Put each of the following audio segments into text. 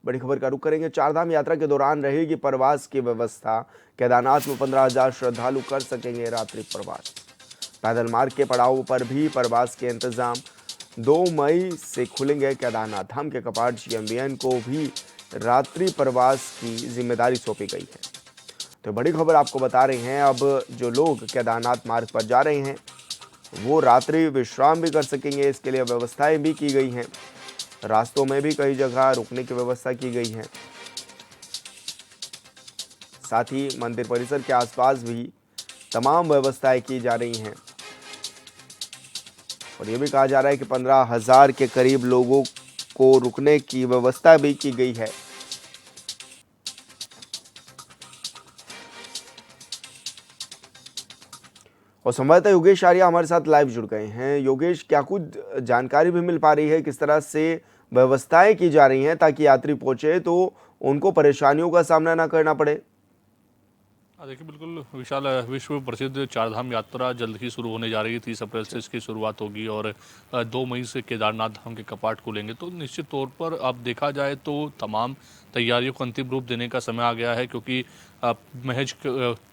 बड़ी खबर का रुख करेंगे। चारधाम यात्रा के दौरान रहेगी प्रवास की व्यवस्था। केदारनाथ में 15,000 श्रद्धालु कर सकेंगे रात्रि प्रवास। पैदल मार्ग के पड़ाव पर भी प्रवास के इंतजाम। 2 मई से खुलेंगे केदारनाथ धाम के कपाट। जीएमबीएन को भी रात्रि प्रवास की जिम्मेदारी सौंपी गई है। तो बड़ी खबर आपको बता रहे हैं, अब जो लोग केदारनाथ मार्ग पर जा रहे हैं वो रात्रि विश्राम भी कर सकेंगे। इसके लिए व्यवस्थाएं भी की गई हैं। रास्तों में भी कई जगह रुकने की व्यवस्था की गई है। साथ ही मंदिर परिसर के आसपास भी तमाम व्यवस्थाएं की जा रही हैं और यह भी कहा जा रहा है कि 15,000 के करीब लोगों को रुकने की व्यवस्था भी की गई है। और संवाददाता योगेश आर्या हमारे साथ लाइव जुड़ गए हैं। योगेश, क्या कुछ जानकारी भी मिल पा रही है, किस तरह से व्यवस्थाएं की जा रही हैं ताकि यात्री पहुंचे तो उनको परेशानियों का सामना ना करना पड़े? देखिए, बिल्कुल विशाल विश्व प्रसिद्ध चारधाम यात्रा जल्द ही शुरू होने जा रही है। 30 अप्रैल से इसकी शुरुआत होगी और 2 मई से केदारनाथ धाम के कपाट खुलेंगे। तो निश्चित तौर पर अब देखा जाए तो तमाम तैयारियों को अंतिम रूप देने का समय आ गया है, क्योंकि महज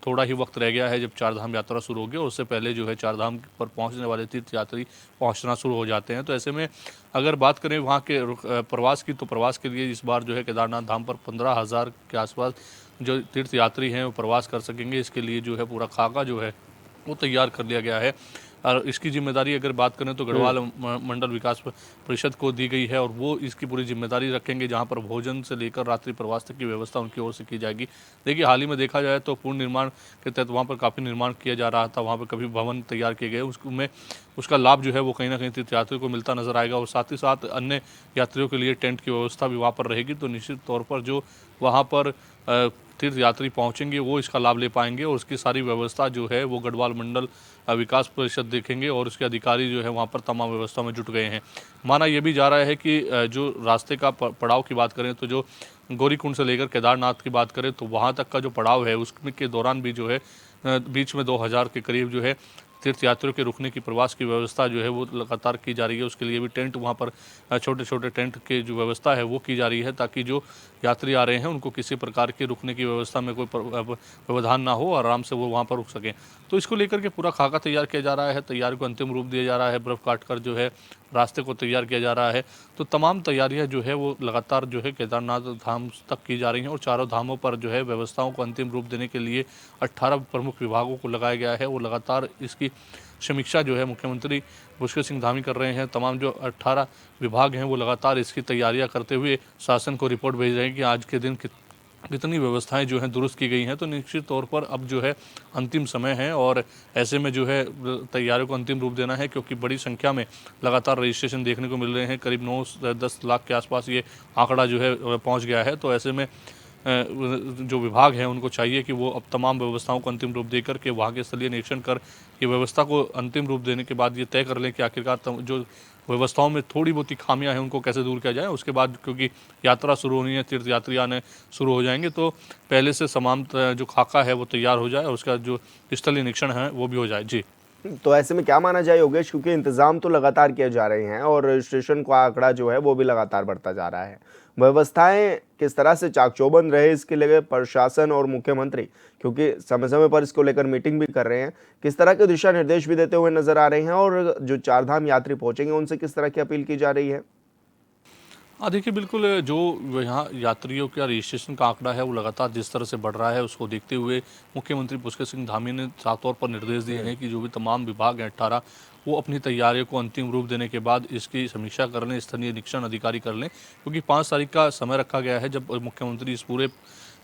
थोड़ा ही वक्त रह गया है जब चारधाम यात्रा शुरू होगी और उससे पहले जो है चारधाम पर पहुंचने वाले तीर्थयात्री पहुंचना शुरू हो जाते हैं। तो ऐसे में अगर बात करें वहाँ के प्रवास की, तो प्रवास के लिए इस बार जो है केदारनाथ धाम पर 15,000 के आसपास जो तीर्थ यात्री हैं वो प्रवास कर सकेंगे। इसके लिए जो है पूरा खाका जो है वो तैयार कर लिया गया है और इसकी जिम्मेदारी अगर बात करें तो गढ़वाल मंडल विकास परिषद को दी गई है और वो इसकी पूरी जिम्मेदारी रखेंगे, जहां पर भोजन से लेकर रात्रि प्रवास तक की व्यवस्था उनकी ओर से की जाएगी। देखिए, हाल ही में देखा जाए तो पूर्ण निर्माण के तहत वहाँ पर काफ़ी निर्माण किया जा रहा था, वहाँ पर कभी भवन तैयार किए गए, उसमें उसका लाभ जो है वो कहीं ना कहीं तीर्थयात्रियों को मिलता नजर आएगा और साथ ही साथ अन्य यात्रियों के लिए टेंट की व्यवस्था भी वहाँ पर रहेगी। तो निश्चित तौर पर जो वहाँ पर तीर्थ यात्री पहुंचेंगे वो इसका लाभ ले पाएंगे और उसकी सारी व्यवस्था जो है वो गढ़वाल मंडल विकास परिषद देखेंगे और उसके अधिकारी जो है वहाँ पर तमाम व्यवस्था में जुट गए हैं। माना यह भी जा रहा है कि जो रास्ते का पड़ाव की बात करें तो जो गौरीकुंड से लेकर केदारनाथ की बात करें तो वहाँ तक का जो पड़ाव है उसके के दौरान भी जो है बीच में 2,000 के करीब जो है तीर्थयात्रियों के रुकने की प्रवास की व्यवस्था जो है वो लगातार की जा रही है। उसके लिए भी टेंट वहाँ पर छोटे छोटे टेंट की जो व्यवस्था है वो की जा रही है, ताकि जो यात्री आ रहे हैं उनको किसी प्रकार की रुकने की व्यवस्था में कोई व्यवधान ना हो, आराम से वो वहाँ पर रुक सकें। तो इसको लेकर के पूरा खाका तैयार किया जा रहा है, तैयारी को अंतिम रूप दिया जा रहा है, बर्फ़ काट कर जो है रास्ते को तैयार किया जा रहा है। तो तमाम तैयारियां जो है वो लगातार जो है केदारनाथ धाम तक की जा रही हैं और चारों धामों पर जो है व्यवस्थाओं को अंतिम रूप देने के लिए 18 प्रमुख विभागों को लगाया गया है। वो लगातार इसकी समीक्षा जो है मुख्यमंत्री पुष्कर सिंह धामी कर रहे हैं। तमाम जो 18 विभाग हैं वो लगातार इसकी तैयारियां करते हुए शासन को रिपोर्ट भेज रहे हैं कि आज के दिन कितनी व्यवस्थाएं जो हैं दुरुस्त की गई हैं। तो निश्चित तौर पर अब जो है अंतिम समय है और ऐसे में जो है तैयारियों को अंतिम रूप देना है, क्योंकि बड़ी संख्या में लगातार रजिस्ट्रेशन देखने को मिल रहे हैं। करीब 9-10 लाख के आसपास ये आंकड़ा जो है पहुंच गया है। तो ऐसे में जो विभाग हैं उनको चाहिए कि वो अब तमाम व्यवस्थाओं को अंतिम रूप देकर के वहाँ के स्थलीय निरीक्षण कर ये व्यवस्था को अंतिम रूप देने के बाद ये तय कर लें कि आखिरकार जो व्यवस्थाओं में थोड़ी बहुत ही खामियां हैं उनको कैसे दूर किया जाए। उसके बाद क्योंकि यात्रा शुरू होनी है, तीर्थ यात्री आने शुरू हो जाएंगे, तो पहले से तमाम जो खाका है वो तैयार हो जाए और उसका जो स्थलीय निरीक्षण है वो भी हो जाए। जी, तो ऐसे में क्या माना जाए योगेश, क्योंकि इंतजाम तो लगातार किए जा रहे हैं और रजिस्ट्रेशन का आंकड़ा जो है वो भी लगातार बढ़ता जा रहा है। व्यवस्थाएं किस तरह से चाक चौबंद रहे इसके लिए प्रशासन और मुख्यमंत्री, क्योंकि समय समय पर इसको लेकर मीटिंग भी कर रहे हैं, किस तरह के दिशा निर्देश भी देते हुए नजर आ रहे हैं और जो चारधाम यात्री पहुंचेंगे उनसे किस तरह की अपील की जा रही है? हाँ, देखिए, बिल्कुल जो यहाँ यात्रियों का रजिस्ट्रेशन का आंकड़ा है वो लगातार जिस तरह से बढ़ रहा है उसको देखते हुए मुख्यमंत्री पुष्कर सिंह धामी ने साफ तौर पर निर्देश दिए हैं कि जो भी तमाम विभाग हैं 18 वो अपनी तैयारियों को अंतिम रूप देने के बाद इसकी समीक्षा कर लें, स्थलीय निरीक्षण अधिकारी कर लें, क्योंकि 5 तारीख का समय रखा गया है जब मुख्यमंत्री इस पूरे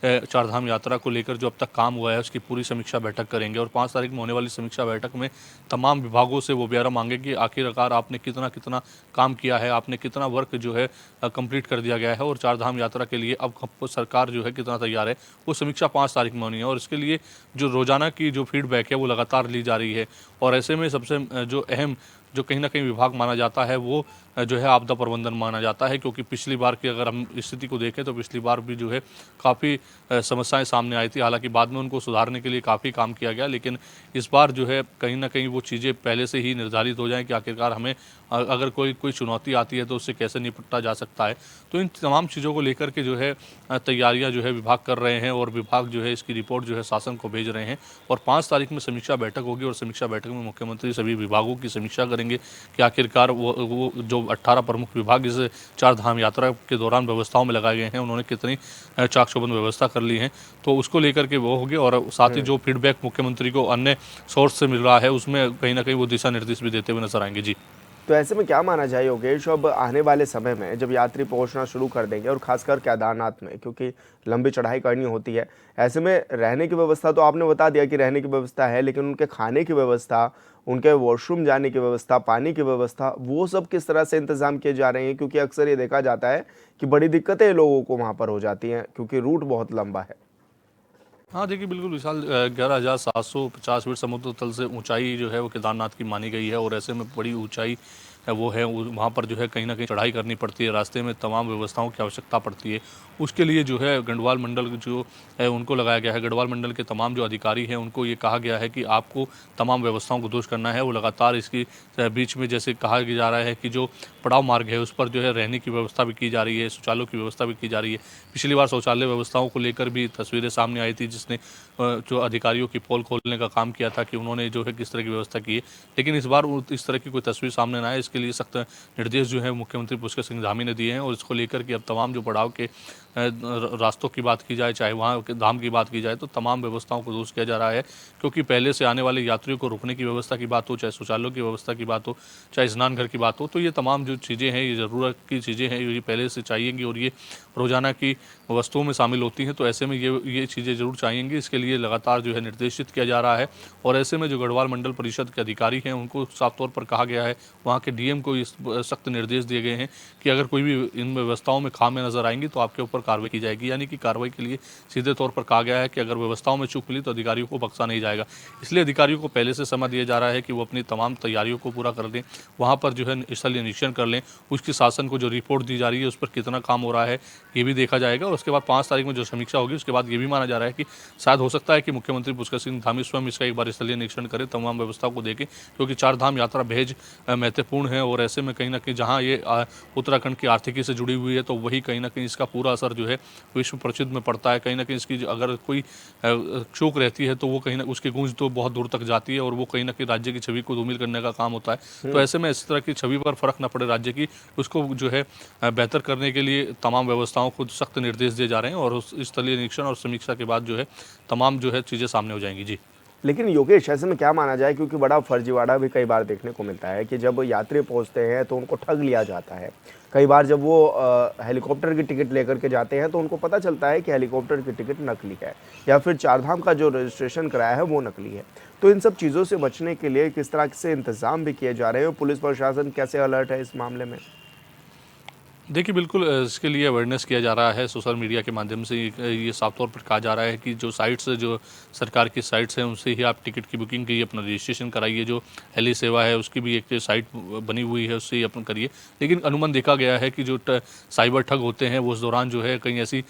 चारधाम यात्रा को लेकर जो अब तक काम हुआ है उसकी पूरी समीक्षा बैठक करेंगे और 5 तारीख में होने वाली समीक्षा बैठक में तमाम विभागों से वो ब्यौरा मांगे कि आखिरकार आपने कितना कितना काम किया है, आपने कितना वर्क जो है कंप्लीट कर दिया गया है और चारधाम यात्रा के लिए अब सरकार जो है कितना तैयार है। वो समीक्षा 5 तारीख में होनी है और इसके लिए जो रोजाना की जो फीडबैक है वो लगातार ली जा रही है। और ऐसे में सबसे जो अहम जो कहीं ना कहीं विभाग माना जाता है वो जो है आपदा प्रबंधन माना जाता है, क्योंकि पिछली बार की अगर हम स्थिति को देखें तो पिछली बार भी जो है काफ़ी समस्याएं सामने आई थी। हालांकि बाद में उनको सुधारने के लिए काफ़ी काम किया गया, लेकिन इस बार जो है कहीं ना कहीं वो चीज़ें पहले से ही निर्धारित हो जाएं कि आखिरकार हमें अगर कोई कोई चुनौती आती है तो उससे कैसे निपटा जा सकता है। तो इन तमाम चीज़ों को लेकर के जो है तैयारियां जो है विभाग कर रहे हैं, और विभाग जो है इसकी रिपोर्ट जो है शासन को भेज रहे हैं। और 5 तारीख में समीक्षा बैठक होगी, और समीक्षा बैठक में मुख्यमंत्री सभी विभागों की समीक्षा करेंगे कि आखिरकार वो जो 18 प्रमुख विभाग इस चार धाम यात्रा के दौरान व्यवस्थाओं में लगाए गए हैं, उन्होंने कितनी चाक चौबंद व्यवस्था कर ली है। तो उसको लेकर के वो होगी, और साथ ही जो फीडबैक मुख्यमंत्री को अन्य सोर्स से मिल रहा है उसमें कहीं ना कहीं वो दिशा निर्देश भी देते हुए नजर आएंगे। जी। तो ऐसे में क्या माना जाए योगेश, अब आने वाले समय में जब यात्री पहुंचना शुरू कर देंगे और खासकर केदारनाथ में, क्योंकि लंबी चढ़ाई करनी होती है, ऐसे में रहने की व्यवस्था तो आपने बता दिया कि रहने की व्यवस्था है, लेकिन उनके खाने की व्यवस्था, उनके वॉशरूम जाने की व्यवस्था, पानी की व्यवस्था, वो सब किस तरह से इंतजाम किए जा रहे हैं? क्योंकि अक्सर ये देखा जाता है कि बड़ी दिक्कतें लोगों को वहाँ पर हो जाती हैं क्योंकि रूट बहुत लंबा है। हाँ, देखिए बिल्कुल विशाल, 11,750 फीट समुद्र तल से ऊंचाई जो है वो केदारनाथ की मानी गई है, और ऐसे में बड़ी ऊंचाई वो है, वहाँ पर जो है कहीं ना कहीं चढ़ाई करनी पड़ती है, रास्ते में तमाम व्यवस्थाओं की आवश्यकता पड़ती है। उसके लिए जो है गढ़वाल मंडल जो है उनको लगाया गया है। गढ़वाल मंडल के तमाम जो अधिकारी हैं उनको ये कहा गया है कि आपको तमाम व्यवस्थाओं को दुरुस्त करना है। वो लगातार इसकी बीच में जैसे कहा जा रहा है कि जो पड़ाव मार्ग है उस पर जो है रहने की व्यवस्था भी की जा रही है, शौचालयों की व्यवस्था भी की जा रही है। पिछली बार शौचालय व्यवस्थाओं को लेकर भी तस्वीरें सामने आई थी, जिसने जो अधिकारियों की पोल खोलने का काम किया था कि उन्होंने जो है किस तरह की व्यवस्था की है। लेकिन इस बार इस तरह की कोई तस्वीर सामने ना आए, इसके लिए सख्त निर्देश जो है मुख्यमंत्री पुष्कर सिंह धामी ने दिए हैं, और इसको लेकर के अब तमाम जो पड़ाव के रास्तों की बात की जाए, चाहे वहाँ के धाम की बात की जाए, तो तमाम व्यवस्थाओं को दुरुस्त किया जा रहा है। क्योंकि पहले से आने वाले यात्रियों को रुकने की व्यवस्था की बात हो, चाहे शौचालयों की व्यवस्था की बात हो, चाहे स्नान घर की बात हो, तो ये तमाम जो चीज़ें हैं, ये ज़रूरत की चीज़ें हैं, ये पहले से चाहिएंगी और ये रोज़ाना की वस्तुओं में शामिल होती हैं। तो ऐसे में ये चीज़ें ज़रूर चाहिएंगी। इसके लिए लगातार जो है निर्देशित किया जा रहा है, और ऐसे में जो गढ़वाल मंडल परिषद के अधिकारी हैं उनको साफ तौर पर कहा गया है, वहाँ के डीएम को इस सख्त निर्देश दिए गए हैं कि अगर कोई भी इन व्यवस्थाओं में खामियां नजर आएंगी तो आपके ऊपर कार्रवाई की जाएगी। यानी कि कार्रवाई के लिए सीधे तौर पर कहा गया है कि अगर व्यवस्थाओं में चूक मिली तो अधिकारियों को बख्शा नहीं जाएगा। इसलिए अधिकारियों को पहले से समय दिया जा रहा है कि वो अपनी तमाम तैयारियों को पूरा कर लें, वहाँ पर जो है स्थलीय निरीक्षण कर लें, उसकी शासन को जो रिपोर्ट दी जा रही है उस पर कितना काम हो रहा है ये भी देखा जाएगा। और उसके बाद 5 तारीख में जो समीक्षा होगी उसके बाद ये भी माना जा रहा है कि शायद हो सकता है कि मुख्यमंत्री पुष्कर सिंह धामी स्वयं इसका एक बार स्थलीय निरीक्षण करें, तमाम व्यवस्था को देखें, क्योंकि चार धाम यात्रा बेहद महत्वपूर्ण है। और ऐसे में कहीं ना कहीं जहाँ ये उत्तराखंड की आर्थिकी से जुड़ी हुई है, तो वही कहीं ना कहीं इसका पूरा असर जो है विश्व प्रसिद्ध में पड़ता है। कहीं ना कहीं इसकी अगर कोई चूक रहती है तो वो कहीं ना उसकी गूंज तो बहुत दूर तक जाती है, और वो कहीं ना कहीं राज्य की छवि को धूमिल करने का काम होता है। तो ऐसे में इस तरह की छवि पर फर्क न पड़े राज्य की, उसको जो है बेहतर करने के लिए तमाम व्यवस्थाओं को सख्त निर्देश दिए जा रहे हैं, और उस स्थलीय निरीक्षण और समीक्षा के बाद जो है तमाम जो है चीज़ें सामने हो जाएंगी। जी। लेकिन योगेश, ऐसे में क्या माना जाए, क्योंकि बड़ा फर्जीवाड़ा भी कई बार देखने को मिलता है कि जब यात्री पहुंचते हैं तो उनको ठग लिया जाता है। कई बार जब वो हेलीकॉप्टर की टिकट लेकर के जाते हैं तो उनको पता चलता है कि हेलीकॉप्टर की टिकट नकली है, या फिर चारधाम का जो रजिस्ट्रेशन कराया है वो नकली है। तो इन सब चीज़ों से बचने के लिए किस तरह से इंतजाम भी किए जा रहे हैं, पुलिस प्रशासन कैसे अलर्ट है इस मामले में? देखिए बिल्कुल, इसके लिए अवेयरनेस किया जा रहा है सोशल मीडिया के माध्यम से। ये साफ तौर पर कहा जा रहा है कि जो साइट्स, जो सरकार की साइट्स हैं उनसे ही आप टिकट की बुकिंग कीजिए, अपना रजिस्ट्रेशन कराइए। जो हेली सेवा है उसकी भी एक साइट बनी हुई है, उससे ही अपन करिए। लेकिन अनुमान देखा गया है कि जो साइबर ठग होते हैं वो उस दौरान जो है कहीं ऐसी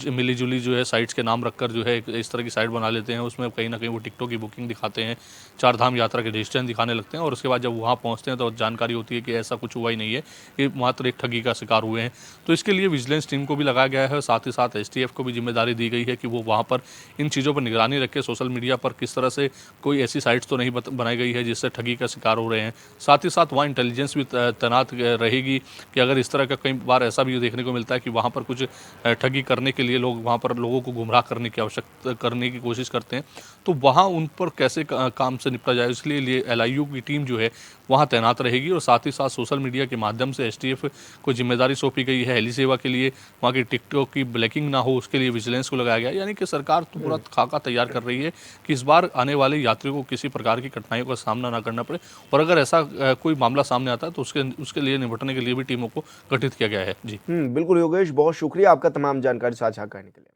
मिली जुली जो है साइट्स के नाम रखकर जो है इस तरह की साइट बना लेते हैं। उसमें कहीं ना कहीं वो टिकटों की बुकिंग दिखाते हैं, चार धाम यात्रा के रजिस्ट्रेशन दिखाने लगते हैं, और उसके बाद जब वहाँ पहुँचते हैं तो जानकारी होती है कि ऐसा कुछ हुआ ही नहीं है, ये मात्र एक ठगी का शिकार हुए हैं। तो इसके लिए विजिलेंस टीम को भी लगाया गया है, साथ ही साथ एसटीएफ को भी जिम्मेदारी दी गई है कि वो वहाँ पर इन चीज़ों पर निगरानी रखे, सोशल मीडिया पर किस तरह से कोई ऐसी साइट्स तो नहीं बनाई गई है जिससे ठगी का शिकार हो रहे हैं। साथ ही साथ वहाँ इंटेलिजेंस भी तैनात रहेगी कि अगर इस तरह का कई बार ऐसा भी देखने को मिलता है कि वहाँ पर कुछ ठगी करने के लिए लोग वहाँ पर लोगों को गुमराह करने की कोशिश करते हैं, तो वहाँ उन पर कैसे काम से निपटा जाए, इसलिए एलआईयू की टीम जो है वहाँ तैनात रहेगी। और साथ ही साथ सोशल मीडिया के माध्यम से एसटीएफ को जिम्मेदारी सौंपी गई है हेली सेवा के लिए, वहाँ की टिकटों की ब्लैकिंग ना हो उसके लिए विजिलेंस को लगाया गया। यानी कि सरकार तो पूरा खाका तैयार कर रही है कि इस बार आने वाले यात्रियों को किसी प्रकार की कठिनाइयों का सामना ना करना पड़े, और अगर ऐसा कोई मामला सामने आता है तो उसके लिए निपटने के लिए भी टीमों को गठित किया गया है। जी। बिल्कुल योगेश, बहुत शुक्रिया आपका तमाम जानकारी साझा करने के लिए।